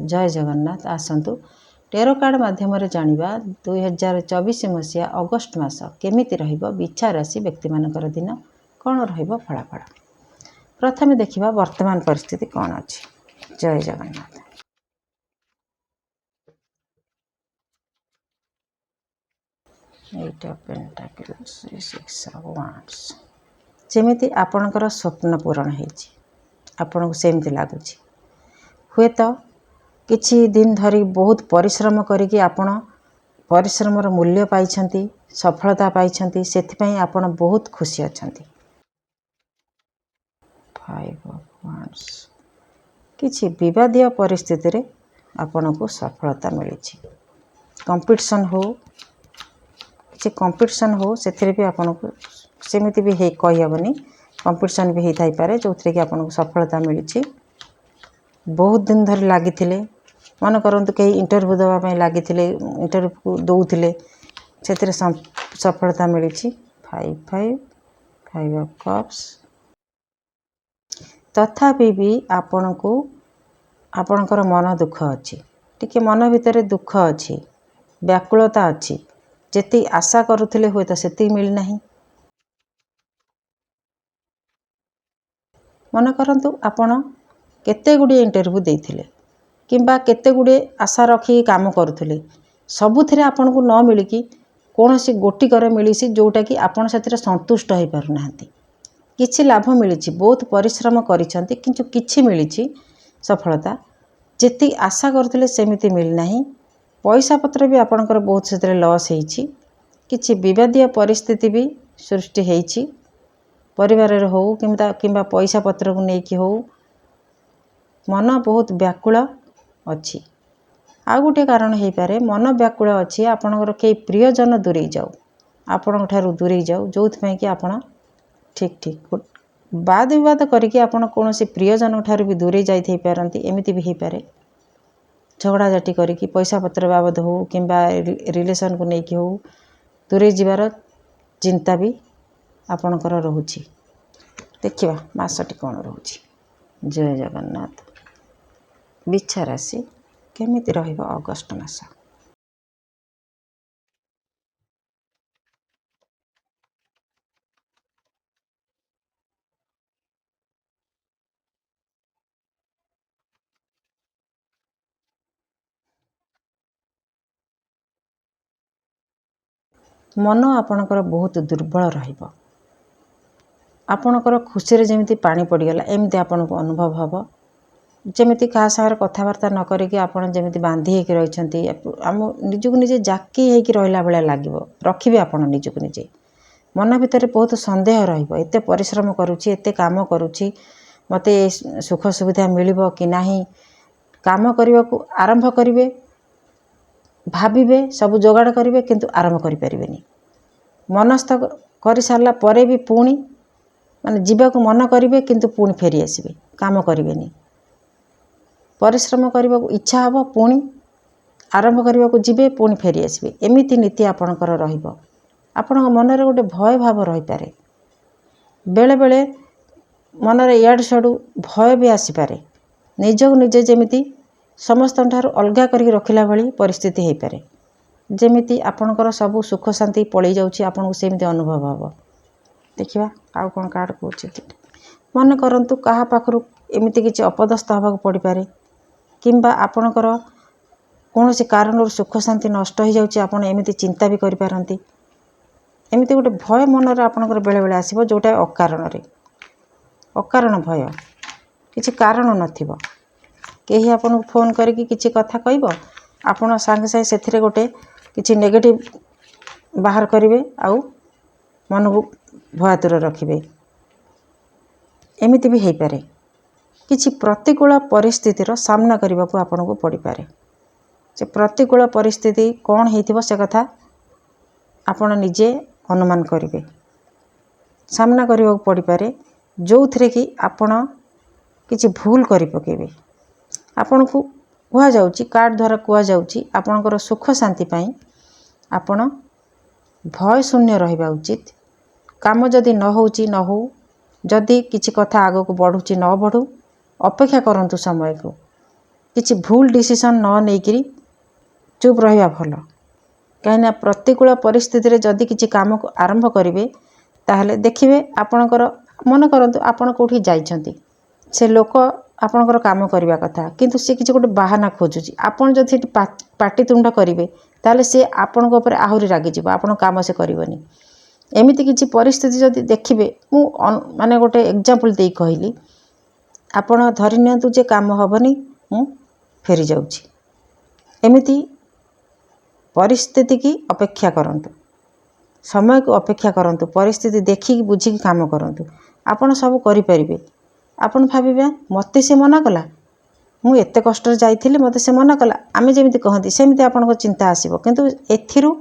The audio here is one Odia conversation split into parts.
जय जगन्नाथ। आसतु टेरो कार्ड माध्यम जानिबा 2024 मसीहा अगस्ट मास केमिति रहिबो बिच्छा राशि व्यक्ति मानकर दिन कौन रहिबो फलाफल। प्रथम देखिबा वर्तमान परिस्थिति कौन अछि। जय Jagannath. Eight of pentacles, 6 of wands. जेमिति आपणकर स्वप्न पूरण होइछि, आपनको सेमति लागुछि। हुए तो किछि दिन धरी बहुत परिश्रम करिकि आपण परिश्रमर मूल्य पाइछंती, सफलता पाइछंती, सेथिपई आपण बहुत खुशी अछंती। 5 ऑफ वांड्स। किछि विवादीय परिस्थिति रे आपनको सफलता मिलिछि। कंपटीशन हो, किछि कंपटीशन हो, सेथिरे भी आपनको सेमिति भी हे कहि हबनी, कंपटीशन भी हेथाइ पारे जोथरे कि आपनको सफलता मिलिछि। बहुत दिन धरि लागिथिले, मन करंतु कहीं इंटरव्यू देवा पई लागिथिले, इंटरव्यू दउथिले, सेथिरे सफलता मिलिछि। 5 ऑफ कप्स। तथापि भी आपनको आपणकर मन दुख अछि, टिके मन भितरे दुख अछि, व्याकुलता अछि। जेति आशा करुथिले होय तो सेति मिल नाही। मन करंतु आपण केते गुडी इंटरव्यू देइथिले किंबा केते गुडी आशा रखी काम करुथिले, सबुथिरे आपनको न मिलिकी कोनोसी गोटी करे मिलिसी जोटा कि आपण सेतिरे संतुष्ट होई पारु नाहंती। किछि लाभ मिलिछि, बहुत परिश्रम करिसंती किंतु किछि मिलिछि सफलता, जेति आशा करुथिले सेमिति मिल नाही। पैसा पत्र भी आपणकर बहुत सेतिरे लॉस हेइछि। किछि विवादीय परिस्थिति भी सृष्टि हेइछि, परिवार रे हो किंबा पैसा पत्र को नेकी हो। मन बहुत व्याकुल अछि। आ गोटे कारण हेइ पारे मन व्याकुल अछि, आपणकर के प्रियजन दूरे जाऊ, आपणक ठारू दूरे जाऊ, जोथ पई कि आपण ठीक वाद विवाद करिकि आपण कोनोसी प्रियजन ठारू भी दूरे जाई थई पारंती। एमिति भी हेइ पारे झगड़ा झाटी करिकि पैसा पत्र बाबद हो किंबा रिलेशन को नेकी हो दूरे जीवार चिंता भी आपणकर रहुछि। देखिबा मासटी कोन रहुछि। जय जगन्नाथ। बिच्छा राशि केमिति रहिबो अगस्ट मास। मन आपणकर बहुत दुर्बल रहिबो, आपणकर खुशी रे जेमिति पानी पड़ीगला एमिति आपनको अनुभव हबो। जेमिति कहा सागर कथबार्ता न करिकि आपण जेमिति बांधी हेकि रहिछंती, आम निजको निजे जाकी हेकि रहिला बेला लागिबो। रखिबे आपण निजको निजे, मन भितर बहुत संदेह रहिबो। एते परिश्रम करूछि, एते काम करूछि, मते सुख सुविधा मिलिबो कि नाही। काम करबा को आरंभ करिवे, भाबिबे, सब जोगाड़ करिवे, किंतु आरंभ करि परिबेनी। मनस्थ करि सारला परे भी पुणी माने जीवा को मन करिवे, किंतु पुणी फेरी आसीबे, काम करिवेनी। परिश्रम करने को इच्छा हबो, पुणी आरंभ करने को जीवे, पुणी फेरी आसबे। एमिति नीति आपणकर रहिबो। आपणक मन रे गोटे भय भाव रही पारे, बेले बेले मन रे याडू साडू भय भी आसी पारे। निजको निजे जेमिति समस्त ठारू अलगा करके रखिला भली परिस्थिति हेइ पारे। जेमिति आपणकर सब सुख शांति पळै जाउछि, आपनको सेमिति अनुभव हबो। देखिबा आउ कोन कार्ड कोछि। मन करंतु कहा पाखरु एमिति किछि अपदस्थ हबाक पड़ी पारे, किंबा आपणकर कोनोसी कारणर सुख शांति नष्ट हो जाउछि, आपण एमिति चिंता भी करि पारंती। एमिति गोटे भय मन रे आपणकर बेले बेले आसीबो, जोटा अकारण भय, किछि कारण नथिबो। केही आपन फोन करिकि किछि कथा कहइबो, आपण संगे संगे सेथिरे गोटे किछि नेगेटिव बाहर करिवे, आउ मन को भयातुर रखिबे। एमिति भी हेइ पारे किछि प्रतिकूल परिस्थितिर सामना करने को आपको पड़ पारे। से प्रतिकूल परिस्थिति कौन होइथिबो से कथा आपण निजे अनुमान करिवे। सामना करने को पड़ पारे, जो थे कि आपण किछि भूल करि पकेबे। आपण को कुआ जाउची, कार्ड द्वारा कुआ जाउची, आपणकर सुख शांति पाई आपण भय शून्य रहिबा उचित। काम जदि न होउची न हो, जदि किछि कथा आगो को बढ़ुची न बढ़ू, अपेक्षा करंतु समय को। କିଛି ଭୁଲ ଡିସିସନ୍ ନ ନେଇକିରି ଚୁପ୍ ରହିବା ଭଲ। କାହିଁକିନା ପ୍ରତିକୂଳ ପରିସ୍ଥିତିରେ ଯଦି କିଛି କାମକୁ ଆରମ୍ଭ କରିବେ ତାହେଲେ ଦେଖିବେ ଆପଣଙ୍କର, ମନେ କରନ୍ତୁ ଆପଣ କେଉଁଠି ଯାଇଛନ୍ତି, ସେ ଲୋକ ଆପଣଙ୍କର କାମ କରିବା କଥା କିନ୍ତୁ ସେ କିଛି ଗୋଟେ ବାହାନା ଖୋଜୁଛି, ଆପଣ ଯଦି ସେଠି ପାଟିତୁଣ୍ଡ କରିବେ ତାହେଲେ ସେ ଆପଣଙ୍କ ଉପରେ ଆହୁରି ରାଗିଯିବ, ଆପଣଙ୍କ କାମ ସେ କରିବନି। ଏମିତି କିଛି ପରିସ୍ଥିତି ଯଦି ଦେଖିବେ, ମୁଁ ମାନେ ଗୋଟେ ଏକ୍ଜାମ୍ପଲ୍ ଦେଇ କହିଲି, ଆପଣ ଧରି ନିଅନ୍ତୁ ଯେ କାମ ହେବନି, ମୁଁ ଫେରି ଯାଉଛି। ଏମିତି ପରିସ୍ଥିତିକି ଅପେକ୍ଷା କରନ୍ତୁ, ସମୟକୁ ଅପେକ୍ଷା କରନ୍ତୁ, ପରିସ୍ଥିତି ଦେଖିକି ବୁଝିକି କାମ କରନ୍ତୁ, ଆପଣ ସବୁ କରିପାରିବେ। ଆପଣ ଭାବିବେ ମୋତେ ସେ ମନା କଲା, ମୁଁ ଏତେ କଷ୍ଟରେ ଯାଇଥିଲି ମୋତେ ସେ ମନା କଲା, ଆମେ ଯେମିତି କହନ୍ତି ସେମିତି ଆପଣଙ୍କ ଚିନ୍ତା ଆସିବ। କିନ୍ତୁ ଏଥିରୁ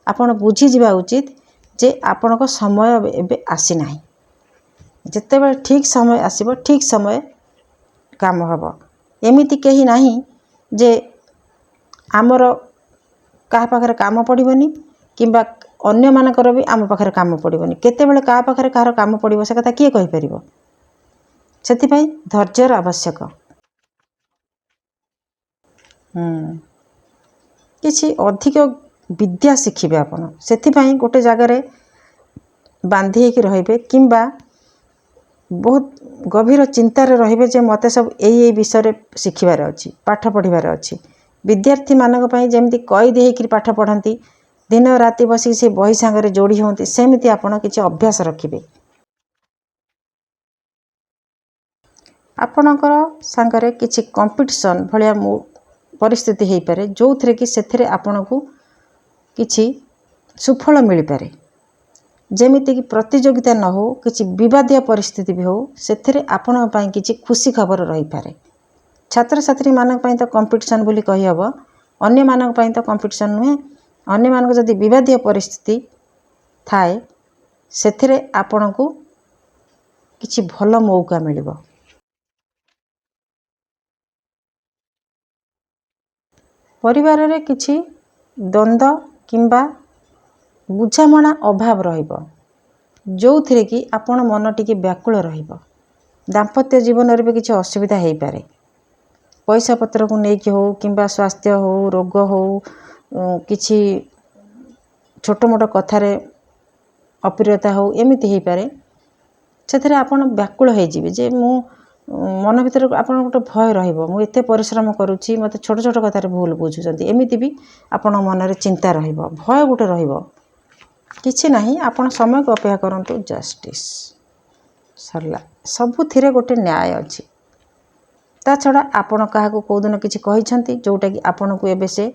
ଆପଣ ବୁଝିଯିବା ଉଚିତ ଯେ ଆପଣଙ୍କ ସମୟ ଏବେ ଆସିନାହିଁ। ଯେତେବେଳେ ଠିକ୍ ସମୟ ଆସିବ ଠିକ୍ ସମୟ କାମ ହେବ। ଏମିତି କେହି ନାହିଁ ଯେ ଆମର କାହା ପାଖରେ କାମ ପଡ଼ିବନି କିମ୍ବା ଅନ୍ୟମାନଙ୍କର ବି ଆମ ପାଖରେ କାମ ପଡ଼ିବନି। କେତେବେଳେ କାହା ପାଖରେ କାହାର କାମ ପଡ଼ିବ ସେ କଥା କିଏ କହିପାରିବ? ସେଥିପାଇଁ ଧୈର୍ଯ୍ୟର ଆବଶ୍ୟକ। କିଛି ଅଧିକ ବିଦ୍ୟା ଶିଖିବେ ଆପଣ, ସେଥିପାଇଁ ଗୋଟେ ଜାଗାରେ ବାନ୍ଧି ହେଇକି ରହିବେ କିମ୍ବା ବହୁତ ଗଭୀର ଚିନ୍ତାରେ ରହିବେ ଯେ ମୋତେ ସବୁ ଏଇ ବିଷୟରେ ଶିଖିବାର ଅଛି, ପାଠ ପଢ଼ିବାର ଅଛି। ବିଦ୍ୟାର୍ଥୀମାନଙ୍କ ପାଇଁ ଯେମିତି କଏଦୀ ହେଇକିରି ପାଠ ପଢ଼ନ୍ତି, ଦିନ ରାତି ବସିକି ସେ ବହି ସାଙ୍ଗରେ ଯୋଡ଼ି ହୁଅନ୍ତି, ସେମିତି ଆପଣ କିଛି ଅଭ୍ୟାସ ରଖିବେ। ଆପଣଙ୍କର ସାଙ୍ଗରେ କିଛି କମ୍ପିଟିସନ୍ ଭଳିଆ ପରିସ୍ଥିତି ହେଇପାରେ, ଯେଉଁଥିରେ କି ସେଥିରେ ଆପଣଙ୍କୁ କିଛି ସୁଫଳ ମିଳିପାରେ। ଯେମିତିକି ପ୍ରତିଯୋଗିତା ନ ହେଉ, କିଛି ବିବାଦୀୟ ପରିସ୍ଥିତି ବି ହେଉ, ସେଥିରେ ଆପଣଙ୍କ ପାଇଁ କିଛି ଖୁସି ଖବର ରହିପାରେ। ଛାତ୍ରଛାତ୍ରୀମାନଙ୍କ ପାଇଁ ତ କମ୍ପିଟିସନ୍ ବୋଲି କହିହେବ, ଅନ୍ୟମାନଙ୍କ ପାଇଁ ତ କମ୍ପିଟିସନ୍ ନୁହେଁ। ଅନ୍ୟମାନଙ୍କ ଯଦି ବିବାଦୀୟ ପରିସ୍ଥିତି ଥାଏ, ସେଥିରେ ଆପଣଙ୍କୁ କିଛି ଭଲ ମୌକା ମିଳିବ। ପରିବାରରେ କିଛି ଦ୍ୱନ୍ଦ୍ୱ କିମ୍ବା ବୁଝାମଣା ଅଭାବ ରହିବ, ଯେଉଁଥିରେ କି ଆପଣ ମନ ଟିକେ ବ୍ୟାକୁଳ ରହିବ। ଦାମ୍ପତ୍ୟ ଜୀବନରେ ବି କିଛି ଅସୁବିଧା ହେଇପାରେ, ପଇସା ପତ୍ରକୁ ନେଇକି ହେଉ କିମ୍ବା ସ୍ୱାସ୍ଥ୍ୟ ହେଉ, ରୋଗ ହେଉ, କିଛି ଛୋଟ ମୋଟ କଥାରେ ଅପ୍ରିୟତା ହେଉ, ଏମିତି ହେଇପାରେ। ସେଥିରେ ଆପଣ ବ୍ୟାକୁଳ ହେଇଯିବେ ଯେ ମନ ଭିତରେ ଆପଣଙ୍କ ଗୋଟେ ଭୟ ରହିବ, ମୁଁ ଏତେ ପରିଶ୍ରମ କରୁଛି, ମୋତେ ଛୋଟ ଛୋଟ କଥାରେ ଭୁଲ ବୁଝୁଛନ୍ତି, ଏମିତି ବି ଆପଣଙ୍କ ମନରେ ଚିନ୍ତା ରହିବ, ଭୟ ଗୋଟେ ରହିବ। କିଛି ନାହିଁ, ଆପଣ ସମୟକୁ ଅପେକ୍ଷା କରନ୍ତୁ। ଜଷ୍ଟିସ୍ ସରିଲା। ସବୁଥିରେ ଗୋଟେ ନ୍ୟାୟ ଅଛି। ତା ଛଡ଼ା ଆପଣ କାହାକୁ କେଉଁଦିନ କିଛି କହିଛନ୍ତି ଯେଉଁଟାକି ଆପଣଙ୍କୁ ଏବେ ସେ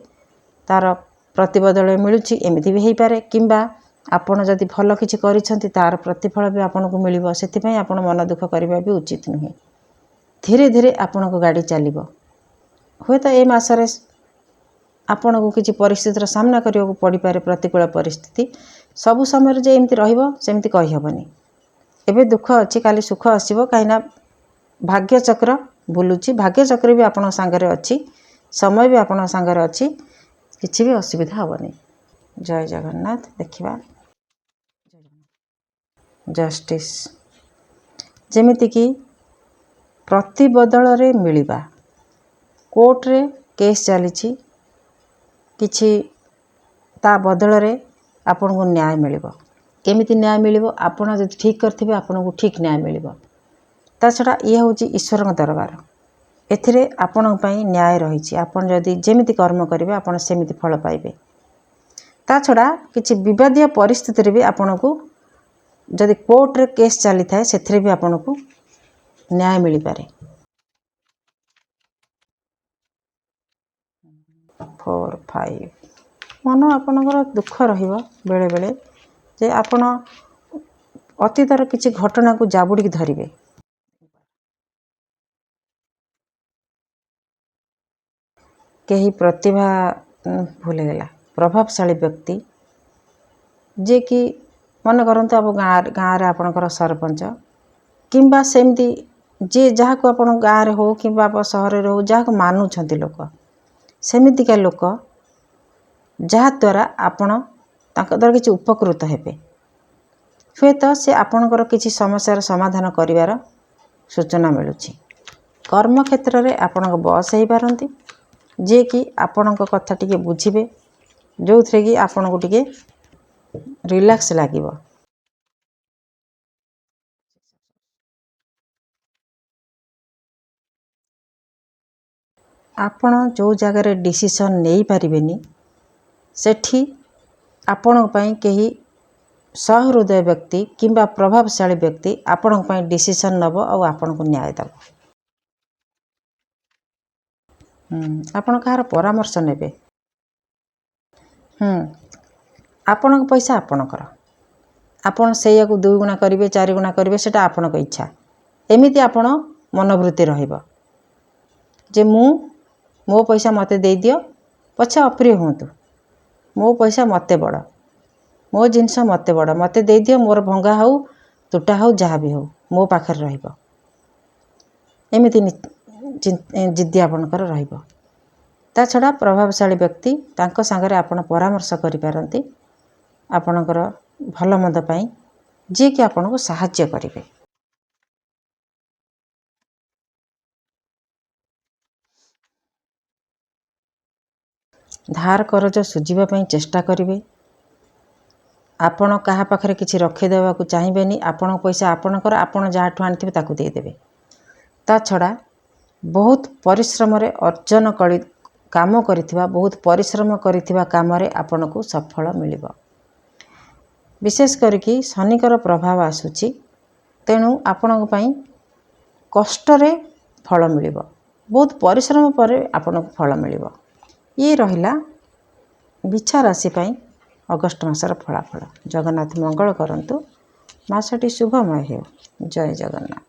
ତା'ର ପ୍ରତିବଦଳରେ ମିଳୁଛି, ଏମିତି ବି ହେଇପାରେ। କିମ୍ବା ଆପଣ ଯଦି ଭଲ କିଛି କରିଛନ୍ତି ତା'ର ପ୍ରତିଫଳ ବି ଆପଣଙ୍କୁ ମିଳିବ। ସେଥିପାଇଁ ଆପଣ ମନ ଦୁଃଖ କରିବା ବି ଉଚିତ ନୁହେଁ। ଧୀରେ ଧୀରେ ଆପଣଙ୍କ ଗାଡ଼ି ଚାଲିବ। ହୁଏତ ଏ ମାସରେ ଆପଣଙ୍କୁ କିଛି ପରିସ୍ଥିତିର ସାମ୍ନା କରିବାକୁ ପଡ଼ିପାରେ, ପ୍ରତିକୂଳ ପରିସ୍ଥିତି। ସବୁ ସମୟରେ ଯେ ଏମିତି ରହିବ ସେମିତି କହିହେବନି। ଏବେ ଦୁଃଖ ଅଛି, କାଲି ସୁଖ ଆସିବ, କାହିଁକିନା ଭାଗ୍ୟଚକ୍ର ବୁଲୁଛି, ଭାଗ୍ୟଚକ୍ର ବି ଆପଣଙ୍କ ସାଙ୍ଗରେ ଅଛି, ସମୟ ବି ଆପଣଙ୍କ ସାଙ୍ଗରେ ଅଛି, କିଛି ବି ଅସୁବିଧା ହେବନି। ଜୟ ଜଗନ୍ନାଥ। ଦେଖିବା ଜଷ୍ଟିସ୍ ଯେମିତିକି ପ୍ରତିବଦଳରେ ମିଳିବା। କୋର୍ଟରେ କେସ୍ ଚାଲିଛି, କିଛି ତା ବଦଳରେ ଆପଣଙ୍କୁ ନ୍ୟାୟ ମିଳିବ। କେମିତି ନ୍ୟାୟ ମିଳିବ? ଆପଣ ଯଦି ଠିକ୍ କରିଥିବେ ଆପଣଙ୍କୁ ଠିକ୍ ନ୍ୟାୟ ମିଳିବ। ତା ଛଡ଼ା ଇଏ ହେଉଛି ଈଶ୍ୱରଙ୍କ ଦରବାର, ଏଥିରେ ଆପଣଙ୍କ ପାଇଁ ନ୍ୟାୟ ରହିଛି। ଆପଣ ଯଦି ଯେମିତି କର୍ମ କରିବେ ଆପଣ ସେମିତି ଫଳ ପାଇବେ। ତା ଛଡ଼ା କିଛି ବିବାଦୀୟ ପରିସ୍ଥିତିରେ ବି ଆପଣଙ୍କୁ, ଯଦି କୋର୍ଟରେ କେସ୍ ଚାଲିଥାଏ, ସେଥିରେ ବି ଆପଣଙ୍କୁ ନ୍ୟାୟ ମିଳିପାରେ। 4, 5 ମନ ଆପଣଙ୍କର ଦୁଃଖ ରହିବ ବେଳେବେଳେ ଯେ ଆପଣ ଅତୀତର କିଛି ଘଟଣାକୁ ଜାବୁଡ଼ିକି ଧରିବେ। କେହି ପ୍ରଭାବଶାଳୀ ବ୍ୟକ୍ତି ଯିଏକି ମନେ କରନ୍ତୁ ଆମ ଗାଁରେ ଆପଣଙ୍କର ସରପଞ୍ଚ କିମ୍ବା ସେମିତି ଯିଏ ଯାହାକୁ ଆପଣ ଗାଁରେ ହେଉ କିମ୍ବା ସହରରେ ହେଉ ଯାହାକୁ ମାନୁଛନ୍ତି ଲୋକ, ସେମିତିକା ଲୋକ ଯାହାଦ୍ୱାରା ଆପଣ ତାଙ୍କ ଦ୍ୱାରା କିଛି ଉପକୃତ ହେବେ। ହୁଏତ ସେ ଆପଣଙ୍କର କିଛି ସମସ୍ୟାର ସମାଧାନ କରିବାର ସୂଚନା ମିଳୁଛି। କର୍ମକ୍ଷେତ୍ରରେ ଆପଣଙ୍କ ବସ୍ ହେଇପାରନ୍ତି, ଯିଏକି ଆପଣଙ୍କ କଥା ଟିକେ ବୁଝିବେ, ଯେଉଁଥିରେ କି ଆପଣଙ୍କୁ ଟିକେ ରିଲାକ୍ସ ଲାଗିବ। ଆପଣ ଯେଉଁ ଜାଗାରେ ଡିସିସନ୍ ନେଇପାରିବେନି, ସେଠି ଆପଣଙ୍କ ପାଇଁ କେହି ସହୃଦୟ ବ୍ୟକ୍ତି କିମ୍ବା ପ୍ରଭାବଶାଳୀ ବ୍ୟକ୍ତି ଆପଣଙ୍କ ପାଇଁ ଡିସିସନ୍ ନେବ ଆଉ ଆପଣଙ୍କୁ ନ୍ୟାୟ ଦେବ। ଆପଣ କାହାର ପରାମର୍ଶ ନେବେ। ଆପଣଙ୍କ ପଇସା ଆପଣଙ୍କର, ଆପଣ ସେଇଆକୁ 2 ଗୁଣା କରିବେ 4 ଗୁଣା କରିବେ, ସେଇଟା ଆପଣଙ୍କ ଇଚ୍ଛା। ଏମିତି ଆପଣ ମନୋବୃତ୍ତି ରହିବ ଯେ ମୋ ପଇସା ମୋତେ ଦେଇଦିଅ, ପଛେ ଅପ୍ରିୟ ହୁଅନ୍ତୁ, ମୋ ପଇସା ମୋତେ ବଡ଼, ମୋ ଜିନିଷ ମୋତେ ବଡ଼, ମୋତେ ଦେଇଦିଅ, ମୋର ଭଙ୍ଗା ହେଉ ତୁଟା ହେଉ ଯାହା ବି ହେଉ ମୋ ପାଖରେ ରହିବ। ଏମିତି ଜିଦ୍ଦି ଆପଣଙ୍କର ରହିବ। ତା ଛଡ଼ା ପ୍ରଭାବଶାଳୀ ବ୍ୟକ୍ତି, ତାଙ୍କ ସାଙ୍ଗରେ ଆପଣ ପରାମର୍ଶ କରିପାରନ୍ତି ଆପଣଙ୍କର ଭଲ ମନ୍ଦ ପାଇଁ, ଯିଏକି ଆପଣଙ୍କୁ ସାହାଯ୍ୟ କରିବେ। ଧାର କରଜ ଶୁଝିବା ପାଇଁ ଚେଷ୍ଟା କରିବେ। ଆପଣ କାହା ପାଖରେ କିଛି ରଖିଦେବାକୁ ଚାହିଁବେନି। ଆପଣଙ୍କ ପଇସା ଆପଣଙ୍କର, ଆପଣ ଯାହାଠୁ ଆଣିଥିବେ ତାକୁ ଦେଇଦେବେ। ତା ଛଡ଼ା ବହୁତ ପରିଶ୍ରମରେ ଅର୍ଜନ କାମ କରିଥିବା, ବହୁତ ପରିଶ୍ରମ କରିଥିବା କାମରେ ଆପଣଙ୍କୁ ସଫଳ ମିଳିବ। ବିଶେଷ କରିକି ଶନିଙ୍କର ପ୍ରଭାବ ଆସୁଛି, ତେଣୁ ଆପଣଙ୍କ ପାଇଁ କଷ୍ଟରେ ଫଳ ମିଳିବ, ବହୁତ ପରିଶ୍ରମ ପରେ ଆପଣଙ୍କୁ ଫଳ ମିଳିବ। ଇଏ ରହିଲା ବିଛା ରାଶି ପାଇଁ ଅଗଷ୍ଟ ମାସର ଫଳାଫଳ। ଜଗନ୍ନାଥ ମଙ୍ଗଳ କରନ୍ତୁ, ମାସଟି ଶୁଭମୟ ହେଉ। ଜୟ ଜଗନ୍ନାଥ।